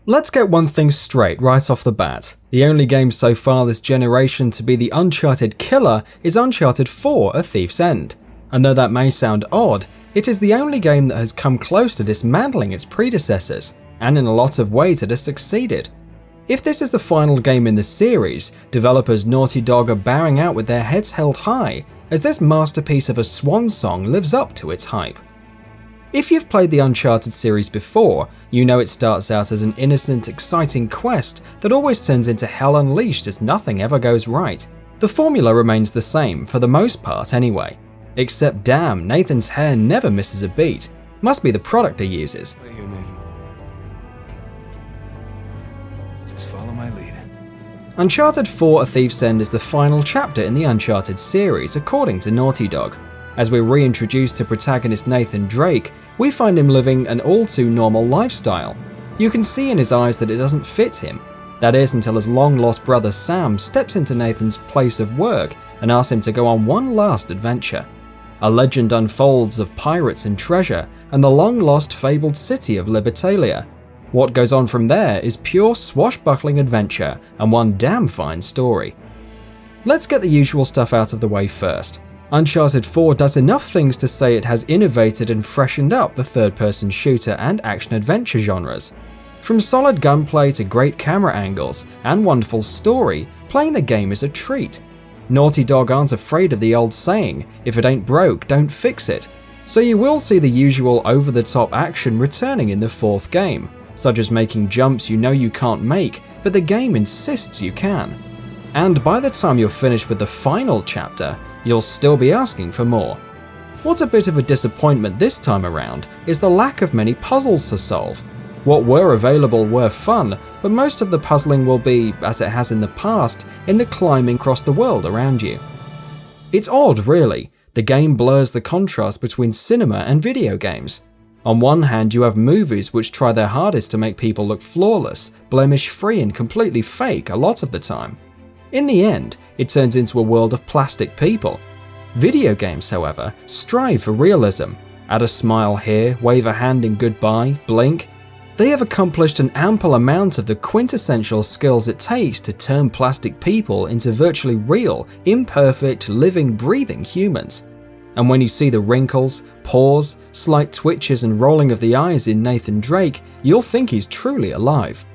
Let's get one thing straight right off the bat. The only game so far this generation to be the Uncharted killer is Uncharted 4: A Thief's End. And though that may sound odd, it is the only game that has come close to dismantling its predecessors, and in a lot of ways it has succeeded. If this is the final game in the series, developers Naughty Dog are bowing out with their heads held high, as this masterpiece of a swan song lives up to its hype. If you've played the Uncharted series before, you know it starts out as an innocent, exciting quest that always turns into hell unleashed as nothing ever goes right. The formula remains the same, for the most part anyway. Except damn, Nathan's hair never misses a beat. Must be the product he uses. Wait here, Nathan. Just follow my lead. Uncharted 4: A Thief's End is the final chapter in the Uncharted series, according to Naughty Dog. As we're reintroduced to protagonist Nathan Drake, we find him living an all-too-normal lifestyle. You can see in his eyes that it doesn't fit him. That is until his long-lost brother Sam steps into Nathan's place of work and asks him to go on one last adventure. A legend unfolds of pirates and treasure, and the long-lost fabled city of Libertalia. What goes on from there is pure swashbuckling adventure, and one damn fine story. Let's get the usual stuff out of the way first. Uncharted 4 does enough things to say it has innovated and freshened up the third-person shooter and action-adventure genres. From solid gunplay to great camera angles and wonderful story, playing the game is a treat. Naughty Dog aren't afraid of the old saying, if it ain't broke, don't fix it. So you will see the usual over-the-top action returning in the fourth game, such as making jumps you know you can't make, but the game insists you can. And by the time you're finished with the final chapter, you'll still be asking for more. What's a bit of a disappointment this time around is the lack of many puzzles to solve. What were available were fun, but most of the puzzling will be, as it has in the past, in the climbing across the world around you. It's odd really, the game blurs the contrast between cinema and video games. On one hand you have movies which try their hardest to make people look flawless, blemish-free and completely fake a lot of the time. In the end, it turns into a world of plastic people. Video games, however, strive for realism. Add a smile here, wave a hand in goodbye, blink. They have accomplished an ample amount of the quintessential skills it takes to turn plastic people into virtually real, imperfect, living, breathing humans. And when you see the wrinkles, pores, slight twitches and rolling of the eyes in Nathan Drake, you'll think he's truly alive.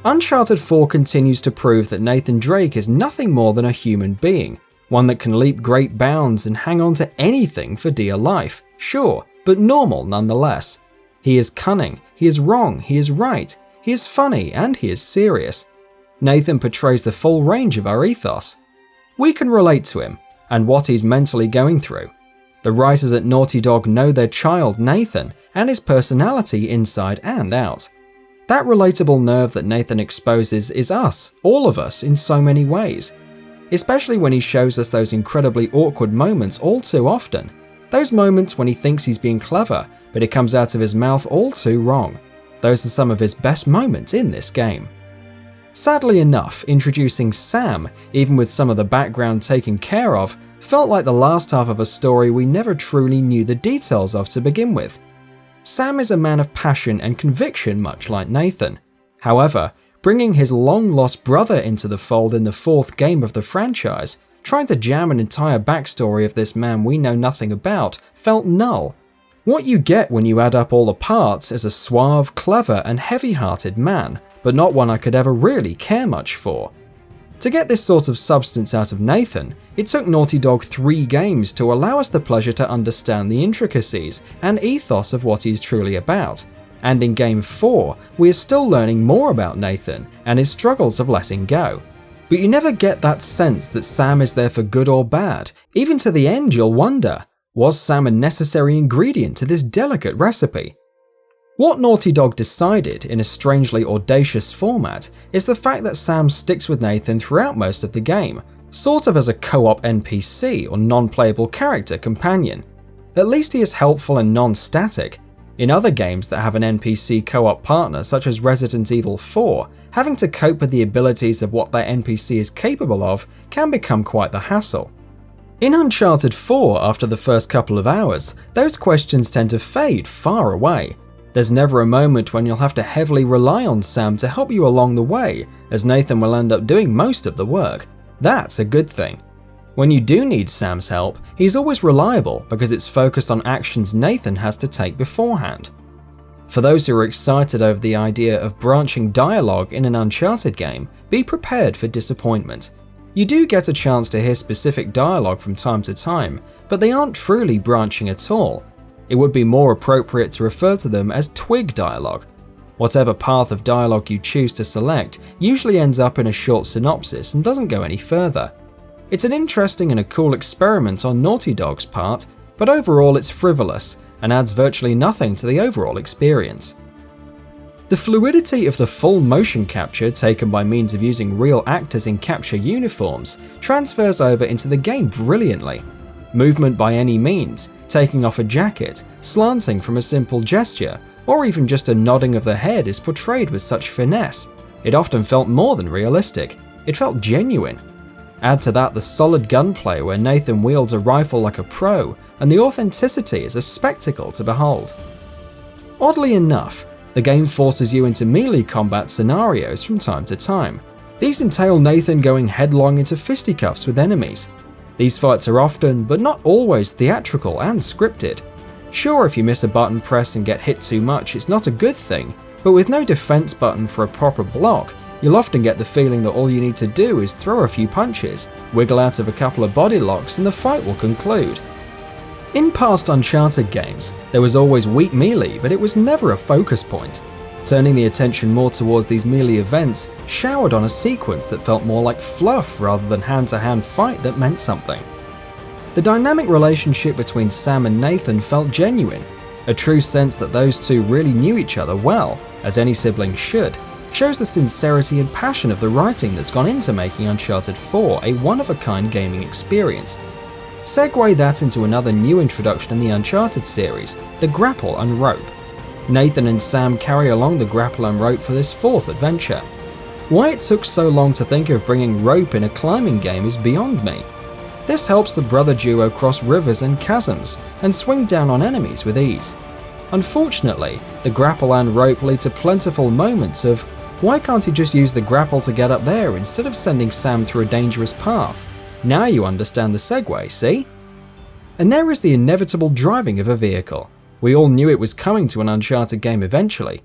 Uncharted 4 continues to prove that Nathan Drake is nothing more than a human being, one that can leap great bounds and hang on to anything for dear life, sure, but normal nonetheless. He is cunning, he is wrong, he is right, he is funny, and he is serious. Nathan portrays the full range of our ethos. We can relate to him, and what he's mentally going through. The writers at Naughty Dog know their child Nathan, and his personality inside and out. That relatable nerve that Nathan exposes is us, all of us, in so many ways. Especially when he shows us those incredibly awkward moments all too often. Those moments when he thinks he's being clever, but it comes out of his mouth all too wrong. Those are some of his best moments in this game. Sadly enough, introducing Sam, even with some of the background taken care of, felt like the last half of a story we never truly knew the details of to begin with. Sam is a man of passion and conviction, much like Nathan. However, bringing his long-lost brother into the fold in the fourth game of the franchise, trying to jam an entire backstory of this man we know nothing about, felt null. What you get when you add up all the parts is a suave, clever and heavy-hearted man, but not one I could ever really care much for. To get this sort of substance out of Nathan, it took Naughty Dog 3 games to allow us the pleasure to understand the intricacies and ethos of what he's truly about. And in Game 4, we are still learning more about Nathan and his struggles of letting go. But you never get that sense that Sam is there for good or bad. Even to the end you'll wonder, was Sam a necessary ingredient to this delicate recipe? What Naughty Dog decided, in a strangely audacious format, is the fact that Sam sticks with Nathan throughout most of the game, sort of as a co-op NPC or non-playable character companion. At least he is helpful and non-static. In other games that have an NPC co-op partner, such as Resident Evil 4, having to cope with the abilities of what that NPC is capable of can become quite the hassle. In Uncharted 4, after the first couple of hours, those questions tend to fade far away. There's never a moment when you'll have to heavily rely on Sam to help you along the way, as Nathan will end up doing most of the work. That's a good thing. When you do need Sam's help, he's always reliable because it's focused on actions Nathan has to take beforehand. For those who are excited over the idea of branching dialogue in an Uncharted game, be prepared for disappointment. You do get a chance to hear specific dialogue from time to time, but they aren't truly branching at all. It would be more appropriate to refer to them as twig dialogue. Whatever path of dialogue you choose to select usually ends up in a short synopsis and doesn't go any further. It's an interesting and a cool experiment on Naughty Dog's part, but overall it's frivolous and adds virtually nothing to the overall experience. The fluidity of the full motion capture taken by means of using real actors in capture uniforms transfers over into the game brilliantly. Movement by any means, taking off a jacket, slanting from a simple gesture, or even just a nodding of the head is portrayed with such finesse. It often felt more than realistic, it felt genuine. Add to that the solid gunplay where Nathan wields a rifle like a pro, and the authenticity is a spectacle to behold. Oddly enough, the game forces you into melee combat scenarios from time to time. These entail Nathan going headlong into fisticuffs with enemies. These fights are often, but not always, theatrical and scripted. Sure, if you miss a button press and get hit too much, it's not a good thing, but with no defense button for a proper block, you'll often get the feeling that all you need to do is throw a few punches, wiggle out of a couple of body locks, and the fight will conclude. In past Uncharted games, there was always weak melee, but it was never a focus point. Turning the attention more towards these melee events showered on a sequence that felt more like fluff rather than hand-to-hand fight that meant something. The dynamic relationship between Sam and Nathan felt genuine, a true sense that those two really knew each other well, as any sibling should, shows the sincerity and passion of the writing that's gone into making Uncharted 4 a one-of-a-kind gaming experience. Segue that into another new introduction in the Uncharted series, the grapple and rope. Nathan and Sam carry along the grapple and rope for this fourth adventure. Why it took so long to think of bringing rope in a climbing game is beyond me. This helps the brother duo cross rivers and chasms and swing down on enemies with ease. Unfortunately, the grapple and rope lead to plentiful moments of, why can't he just use the grapple to get up there instead of sending Sam through a dangerous path? Now you understand the segue, see? And there is the inevitable driving of a vehicle. We all knew it was coming to an Uncharted game eventually.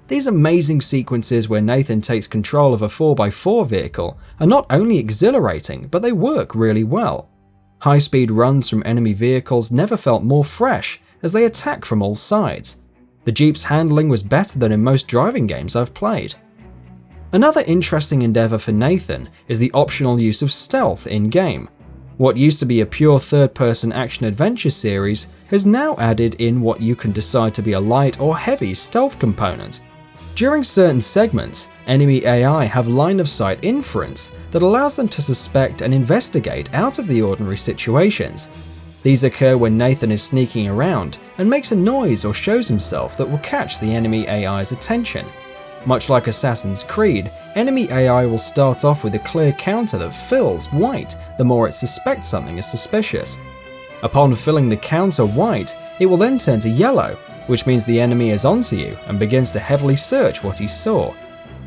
These amazing sequences where Nathan takes control of a 4x4 vehicle are not only exhilarating, but they work really well. High-speed runs from enemy vehicles never felt more fresh as they attack from all sides. The Jeep's handling was better than in most driving games I've played. Another interesting endeavour for Nathan is the optional use of stealth in-game. What used to be a pure third-person action-adventure series has now added in what you can decide to be a light or heavy stealth component. During certain segments, enemy AI have line-of-sight inference that allows them to suspect and investigate out of the ordinary situations. These occur when Nathan is sneaking around and makes a noise or shows himself that will catch the enemy AI's attention. Much like Assassin's Creed, enemy AI will start off with a clear counter that fills white the more it suspects something is suspicious. Upon filling the counter white, it will then turn to yellow, which means the enemy is onto you and begins to heavily search what he saw.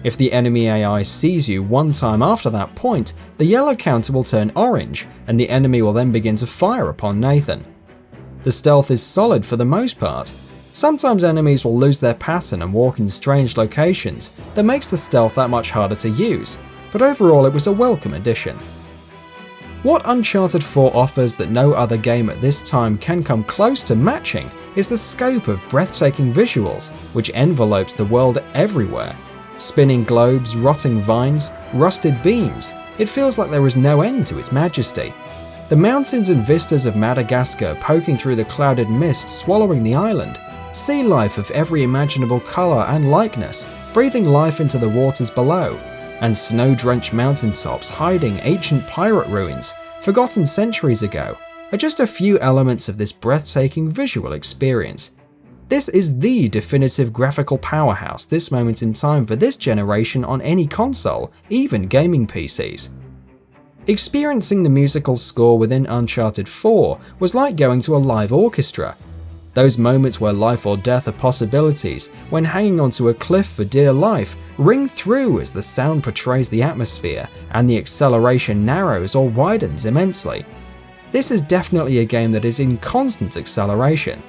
If the enemy AI sees you one time after that point, the yellow counter will turn orange and the enemy will then begin to fire upon Nathan. The stealth is solid for the most part. Sometimes enemies will lose their pattern and walk in strange locations that makes the stealth that much harder to use, but overall it was a welcome addition. What Uncharted 4 offers that no other game at this time can come close to matching is the scope of breathtaking visuals which envelopes the world everywhere. Spinning globes, rotting vines, rusted beams, it feels like there is no end to its majesty. The mountains and vistas of Madagascar poking through the clouded mist swallowing the island, sea life of every imaginable colour and likeness, breathing life into the waters below, and snow-drenched mountaintops hiding ancient pirate ruins, forgotten centuries ago, are just a few elements of this breathtaking visual experience. This is the definitive graphical powerhouse this moment in time for this generation on any console, even gaming PCs. Experiencing the musical score within Uncharted 4 was like going to a live orchestra. Those moments where life or death are possibilities, when hanging onto a cliff for dear life, ring through as the sound portrays the atmosphere and the acceleration narrows or widens immensely. This is definitely a game that is in constant acceleration.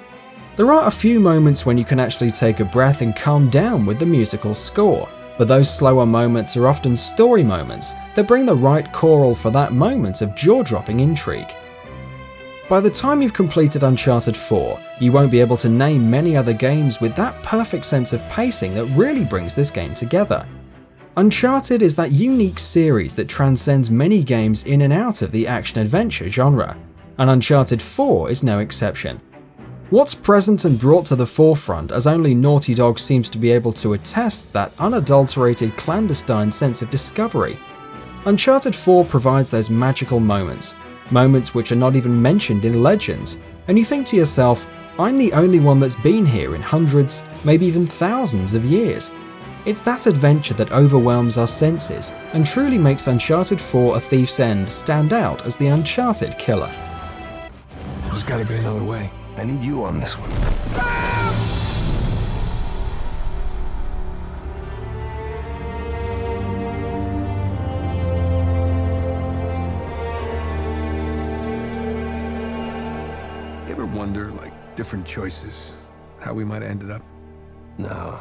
There are a few moments when you can actually take a breath and calm down with the musical score, but those slower moments are often story moments that bring the right choral for that moment of jaw-dropping intrigue. By the time you've completed Uncharted 4, you won't be able to name many other games with that perfect sense of pacing that really brings this game together. Uncharted is that unique series that transcends many games in and out of the action-adventure genre, and Uncharted 4 is no exception. What's present and brought to the forefront, as only Naughty Dog seems to be able to attest, that unadulterated clandestine sense of discovery. Uncharted 4 provides those magical moments which are not even mentioned in Legends, and you think to yourself, I'm the only one that's been here in hundreds, maybe even thousands of years. It's that adventure that overwhelms our senses and truly makes Uncharted 4: A Thief's End stand out as the Uncharted killer. There's gotta be another way. I need you on this one. You ever wonder, like, different choices, how we might have ended up? No.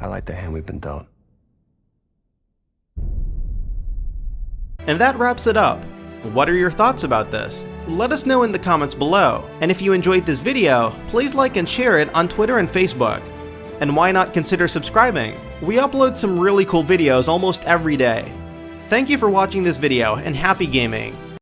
I like the hand we've been dealt. And that wraps it up. What are your thoughts about this? Let us know in the comments below. And if you enjoyed this video, please like and share it on Twitter and Facebook. And why not consider subscribing? We upload some really cool videos almost every day. Thank you for watching this video, and happy gaming!